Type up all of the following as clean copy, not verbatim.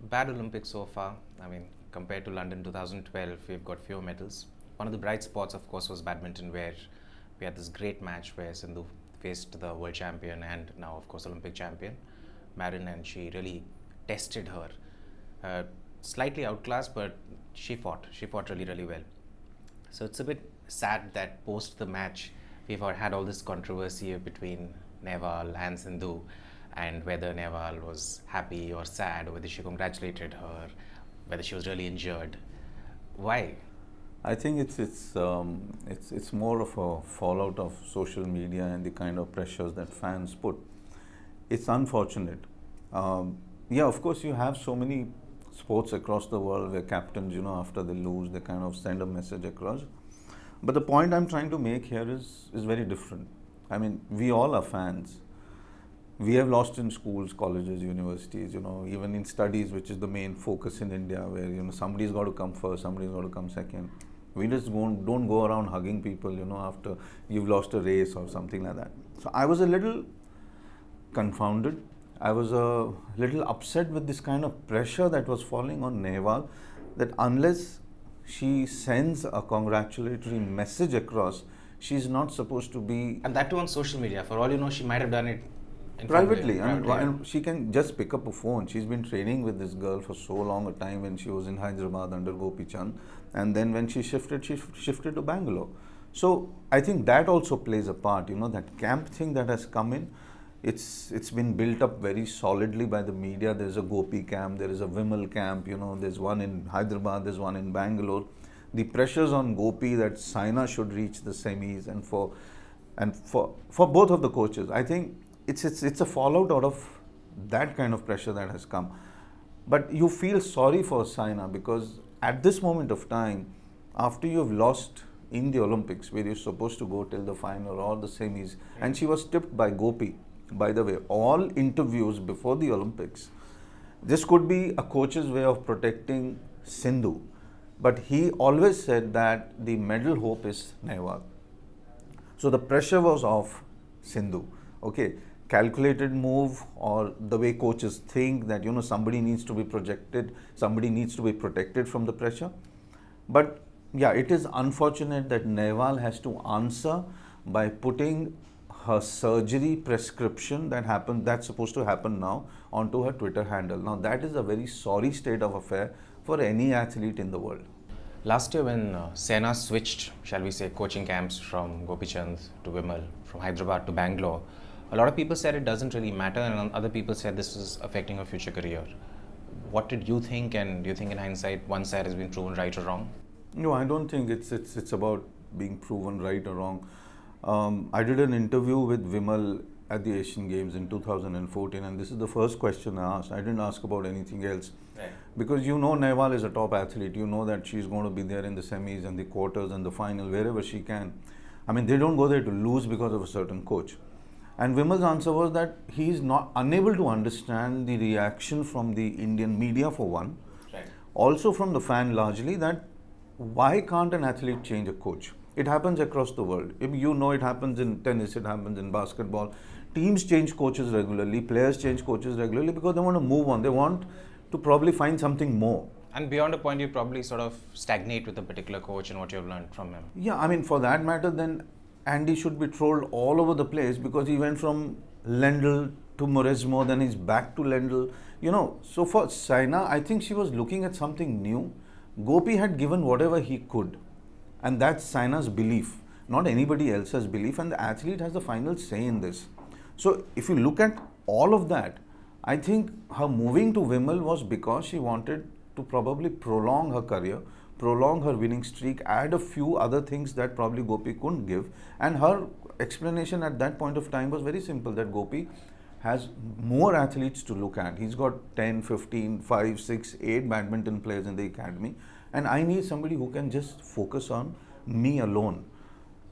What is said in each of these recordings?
Bad Olympics so far. I mean, compared to London 2012, we've got fewer medals. One of the bright spots, of course, was badminton, where we had this great match where Sindhu faced the world champion and now, of course, Olympic champion, Marin, and she really tested her. Uh, Slightly outclassed, but she fought. She fought really, really well. So it's a bit sad that post the match, we've had all this controversy between Nehwal and Sindhu, and whether Nehwal was happy or sad, or whether she congratulated her, whether she was really injured. Why? I think it's more of a fallout of social media and the kind of pressures that fans put. It's unfortunate. Yeah, of course, you have so many sports across the world where captains, after they lose, they kind of send a message across. But the point I'm trying to make here is very different. I mean, we all are fans. We have lost in schools, colleges, universities, even in studies, which is the main focus in India, where, somebody's got to come first, somebody's got to come second. We just don't go around hugging people, after you've lost a race or something like that. So I was a little confounded. I was a little upset with this kind of pressure that was falling on Nehwal, that unless she sends a congratulatory message across, she's not supposed to be. And that too on social media. For all you know, she might have done it privately. And she can just pick up a phone. She's been training with this girl for so long a time when she was in Hyderabad under Gopi Chand. And then when she shifted to Bangalore. So I think that also plays a part, that camp thing that has come in. It's been built up very solidly by the media. There's a Gopi camp, there is a Vimal camp, there's one in Hyderabad, there's one in Bangalore. The pressures on Gopi that Saina should reach the semis, and for both of the coaches, I think it's a fallout out of that kind of pressure that has come. But you feel sorry for Saina, because at this moment of time, after you have lost in the Olympics, where you're supposed to go till the final or the semis, and she was tipped by Gopi. By the way, all interviews before the Olympics, this could be a coach's way of protecting Sindhu, but he always said that the medal hope is Nehwal. So the pressure was off Sindhu. Okay, calculated move, or the way coaches think that somebody needs to be projected, somebody needs to be protected from the pressure. But yeah, it is unfortunate that Nehwal has to answer by putting her surgery prescription that's supposed to happen now onto her Twitter handle. Now that is a very sorry state of affair for any athlete in the world. Last year when Saina switched, shall we say, coaching camps from Gopi Chand to Vimal, from Hyderabad to Bangalore, a lot of people said it doesn't really matter, and other people said this is affecting her future career. What did you think, and do you think in hindsight one side has been proven right or wrong? No, I don't think it's about being proven right or wrong. I did an interview with Vimal at the Asian Games in 2014, and this is the first question I asked. I didn't ask about anything else. Right. Because Nehwal is a top athlete. You know that she's going to be there in the semis and the quarters and the final, wherever she can. I mean, they don't go there to lose because of a certain coach. And Vimal's answer was that he is not unable to understand the reaction from the Indian media, for one. Right. Also from the fan largely, that why can't an athlete change a coach? It happens across the world. If it happens in tennis, it happens in basketball. Teams change coaches regularly, players change coaches regularly, because they want to move on. They want to probably find something more. And beyond a point, you probably sort of stagnate with a particular coach and what you've learned from him. Yeah, I mean, for that matter, then Andy should be trolled all over the place, because he went from Lendl to Moresmo, then he's back to Lendl. So for Saina, I think she was looking at something new. Gopi had given whatever he could. And that's Saina's belief, not anybody else's belief. And the athlete has the final say in this. So if you look at all of that, I think her moving to Vimal was because she wanted to probably prolong her career, prolong her winning streak, add a few other things that probably Gopi couldn't give. And her explanation at that point of time was very simple, that Gopi has more athletes to look at. He's got 10, 15, 5, 6, 8 badminton players in the academy. And I need somebody who can just focus on me alone.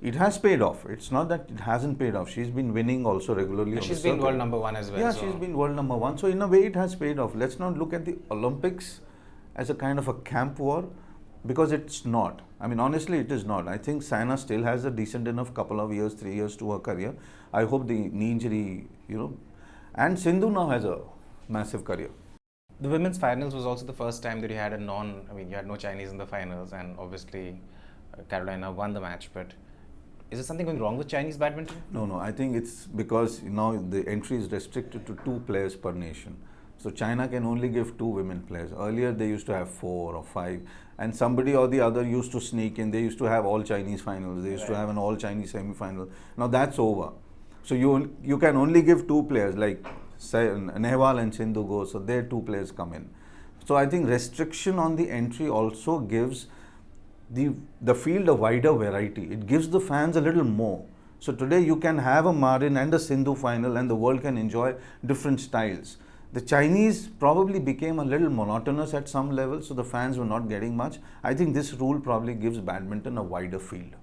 It has paid off. It's not that it hasn't paid off. She's been winning also regularly. And she's been world number one as well. Yeah, she's been world number one. So in a way, it has paid off. Let's not look at the Olympics as a kind of a camp war, because it's not. I mean, honestly, it is not. I think Saina still has a decent enough couple of years, 3 years to her career. I hope the knee injury, and Sindhu now has a massive career. The women's finals was also the first time that you had you had no Chinese in the finals, and obviously Carolina won the match. But is there something going wrong with Chinese badminton? No. I think it's because now the entry is restricted to 2 players per nation. So China can only give 2 women players. Earlier they used to have 4 or 5, and somebody or the other used to sneak in. They used to have all Chinese finals. They used to have an all Chinese semi-final. Now that's over. So you can only give 2 players, like Nehwal and Sindhu go. So their 2 players come in. So I think restriction on the entry also gives the field a wider variety. It gives the fans a little more. So today you can have a Marin and a Sindhu final, and the world can enjoy different styles. The Chinese probably became a little monotonous at some level, so the fans were not getting much. I think this rule probably gives badminton a wider field.